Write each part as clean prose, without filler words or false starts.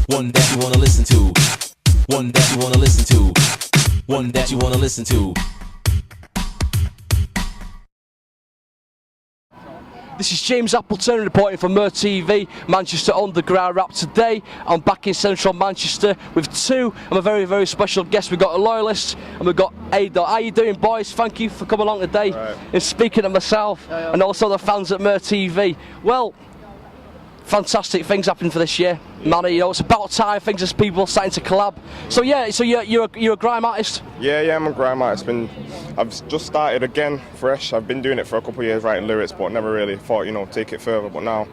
One that you wanna listen to. One that you wanna listen to. One that you wanna listen to. This is James Appleton reporting for Mer TV, Manchester Underground Rap. Today I'm back in central Manchester with two of a very, very special guests. We've got a Royalist and we've got Adot. How you doing, boys? Thank you for coming along today. Right. And speaking of myself and also the fans at Mer TV. Well, fantastic things happening for this year, Manny. You know, it's about time things as people are starting to collab. So yeah, so you're a grime artist. Yeah, I'm a grime artist. I've just started again, fresh. I've been doing it for a couple of years, writing lyrics, but never really thought, take it further. But now,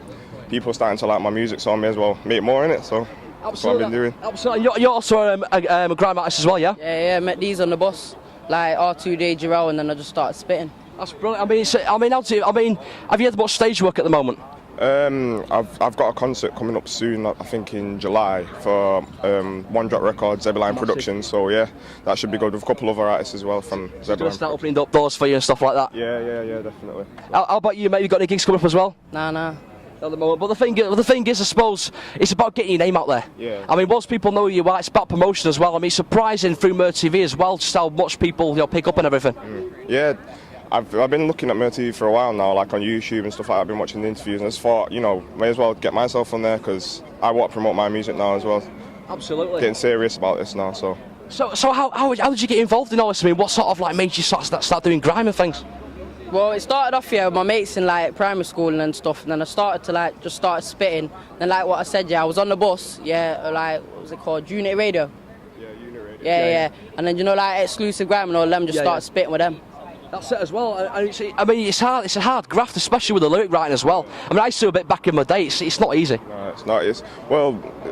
people are starting to like my music, so I may as well make more in it. So that's what I've been doing. Absolutely. You're also a grime artist as well, yeah? Yeah. Met these on the bus, like R2 Day Giro, and then I just started spitting. That's brilliant. Have you had much stage work at the moment? I've got a concert coming up soon, I think in July, for One Drop Records, Zebbyline Productions. So yeah, that should be good with a couple other artists as well from Zebbyline. Going to start opening up doors for you and stuff like that. Yeah, definitely. How about you, mate? You got any gigs coming up as well? Nah. At the moment, but the thing is, I suppose it's about getting your name out there. Yeah. I mean, once people know who you are, it's about promotion as well. I mean, it's surprising through Mer TV as well, just how much people pick up and everything. Yeah. I've been looking at Mer TV for a while now, like on YouTube and stuff like that. I've been watching the interviews and I just thought, may as well get myself on there because I want to promote my music now as well. Absolutely. Getting serious about this now, so. So how did you get involved in all this? I mean, what sort of made you start doing grime and things? Well, it started off with my mates in primary school and stuff, and then I started to just started spitting. Then what I said, I was on the bus, what was it called, Unit Radio? Yeah, Unit Radio. Yeah. And then exclusive grime and all them, just started spitting with them. That's it as well. I mean, it's hard. It's a hard graft, especially with the lyric writing as well. I mean, I used to do a bit back in my day. It's not easy. No, it's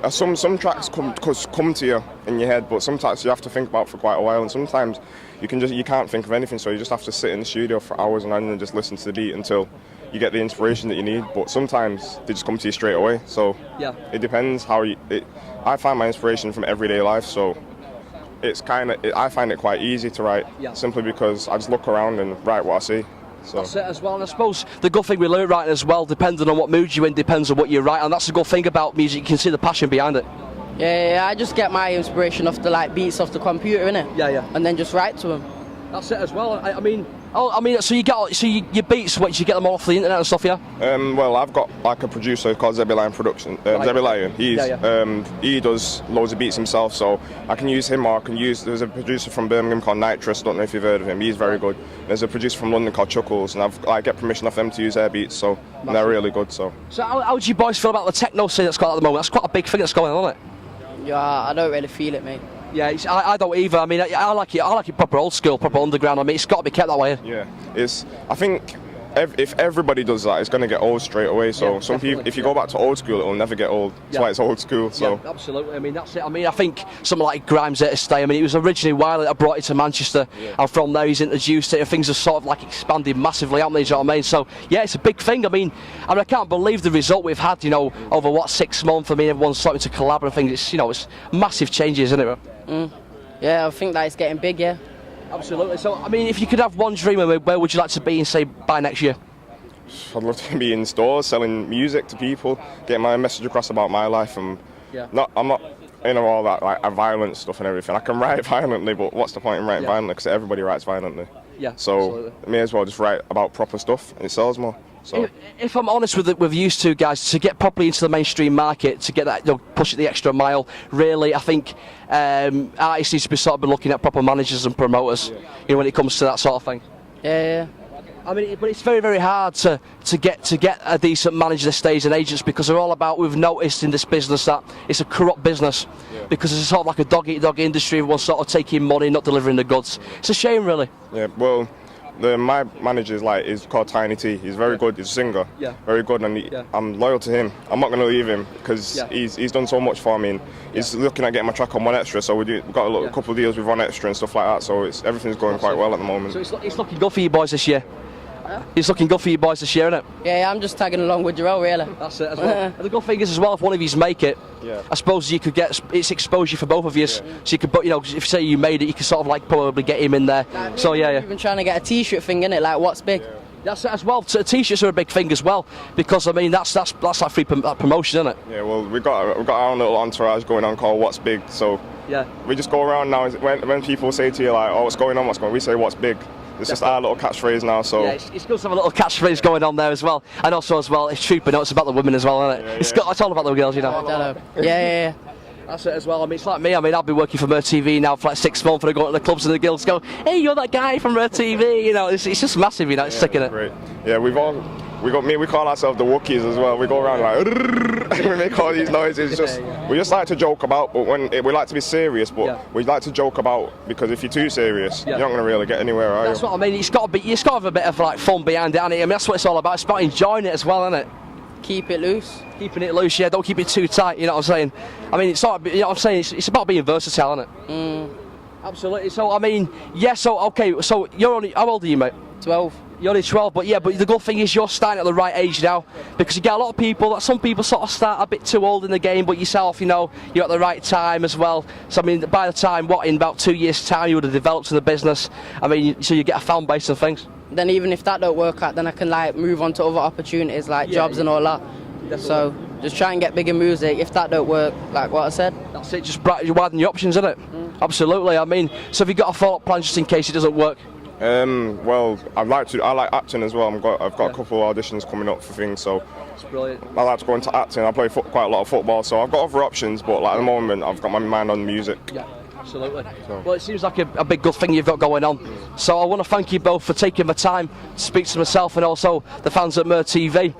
not. Some tracks come to you in your head, but sometimes you have to think about for quite a while. And sometimes you can't think of anything, so you just have to sit in the studio for hours and just listen to the beat until you get the inspiration that you need. But sometimes they just come to you straight away. So yeah, it depends how I find my inspiration from everyday life. So. I find it quite easy to write, simply because I just look around and write what I see. So. That's it as well, and I suppose the good thing with lyric writing as well, depending on what mood you're in, depends on what you write, and that's the good thing about music, you can see the passion behind it. Yeah, I just get my inspiration off the beats off the computer, innit? Yeah. And then just write to them. That's it as well. I mean, so your beats, what, you get them all off the internet and stuff, yeah? Well, I've got a producer called Zebbyline Production. Zebbyline, he does loads of beats himself, so I can use him, or there's a producer from Birmingham called Nitrous. Don't know if you've heard of him. He's very good. There's a producer from London called Chuckles, and I get permission off them to use their beats, so and they're really good. So how do you boys feel about the techno scene that's got at the moment? That's quite a big thing that's going on, isn't it? Yeah, I don't really feel it, mate. Yeah, I don't either. I mean, I like it proper old school, proper underground. I mean, it's got to be kept that way. Yeah, I think if everybody does that, it's going to get old straight away. So some people, if you go back to old school, it'll never get old. That's why it's old school. So yeah, absolutely. I mean, that's it. I mean, I think something like Grime's there to stay. I mean, it was originally Wiley that brought it to Manchester, and from there he's introduced it, and things have sort of expanded massively, haven't they? You know what I mean? So yeah, it's a big thing. I mean, I can't believe the result we've had. Over 6 months. I mean, everyone's starting to collab and things. It's massive changes, isn't it? Yeah, I think that it's getting big, yeah. Absolutely. So, I mean, if you could have one dream, where would you like to be in, say, by next year? I'd love to be in stores, selling music to people, getting my message across about my life. And I'm not all that violent stuff and everything. I can write violently, but what's the point in writing violently? Because everybody writes violently. Yeah. So absolutely. I may as well just write about proper stuff, and it sells more. So. If I'm honest with you two guys, to get properly into the mainstream market, to get that, push it the extra mile, really, I think artists need to be sort of looking at proper managers and promoters, when it comes to that sort of thing. Yeah. I mean, but it's very, very hard to get a decent manager these days and agents, because they're all about, we've noticed in this business that it's a corrupt business, because it's sort of like a dog-eat-dog industry, everyone's sort of taking money, not delivering the goods. It's a shame, really. Yeah, well, my manager is called Tiny T. He's very good. He's a singer. Yeah. Very good, and I'm loyal to him. I'm not going to leave him because he's done so much for me. And he's looking at getting my track on One Extra. So we've got a couple of deals with One Extra and stuff like that. So everything's going quite well at the moment. So it's looking good for you boys this year. It's looking good for you boys this year, isn't it? Yeah, I'm just tagging along with Jarrell, really. That's it as well. And the good thing is as well, if one of you make it, I suppose you could get it's exposure for both of you. So you could, if say you made it, you could sort of probably get him in there. So yeah. We've been trying to get a T-shirt thing in it, what's big. That's it as well. T-shirts are a big thing as well because I mean that's like free promotion, isn't it? Yeah, well, we've got our own little entourage going on called What's Big. So yeah, we just go around now. When people say to you like, "Oh, what's going on? What's going on?" We say, "What's big?" It's just our little catchphrase now. So yeah, it's good to have a little catchphrase going on there as well, and also as well, it's true, but no, it's about the women as well, isn't it? Yeah, It's all about the girls, you know. I don't know. Yeah. That's it as well. I mean, it's like me. I mean, I've been working for MerTV now for like 6 months, and I go to the clubs and the girls go, "Hey, you're that guy from MerTV." You know, it's just massive. You know, it's sick, innit? Great. Yeah, we call ourselves the Wookiees as well. We go around like we make all these noises. We just like to joke about, but we like to be serious. But we like to joke about because if you're too serious, you're not gonna really get anywhere, are you? That's what I mean. It's got to have a bit of like fun behind it, hasn't it? I mean, that's what it's all about. It's about enjoying it as well, isn't it? Keep it loose. Keeping it loose, yeah. Don't keep it too tight. You know what I'm saying? I mean, it's sort of, you know what I'm saying? It's about being versatile, isn't it? Absolutely. So I mean, yeah. So okay. So you're only how old are you, mate? 12. You're only 12, but yeah. But the good thing is you're starting at the right age now, because you get a lot of people. Some people sort of start a bit too old in the game, but yourself, you know, you're at the right time as well. So I mean, by the time in about 2 years' time, you would have developed in the business. I mean, so you get a fan base and things. Then even if that don't work out, then I can like move on to other opportunities like jobs and all that. Definitely. So just try and get big in music. If that don't work, like what I said, that's it. Just widen your options, isn't it? Absolutely. I mean, so have you got a follow-up plan just in case it doesn't work? Well, I like acting as well. I've got a couple of auditions coming up for things, so that's brilliant. I like to go into acting. I play quite a lot of football, so I've got other options. But like at the moment, I've got my mind on music. Yeah. Absolutely. Well, it seems like a big good thing you've got going on. So I want to thank you both for taking the time to speak to myself and also the fans at MerTV.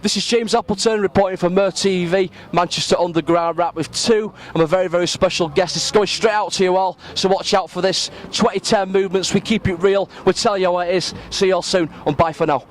This is James Appleton reporting for MerTV, Manchester Underground Rap with 2. I'm a very, very special guest. It's going straight out to you all, so watch out for this. 2010 movements, we keep it real, we tell you how it is. See you all soon, and bye for now.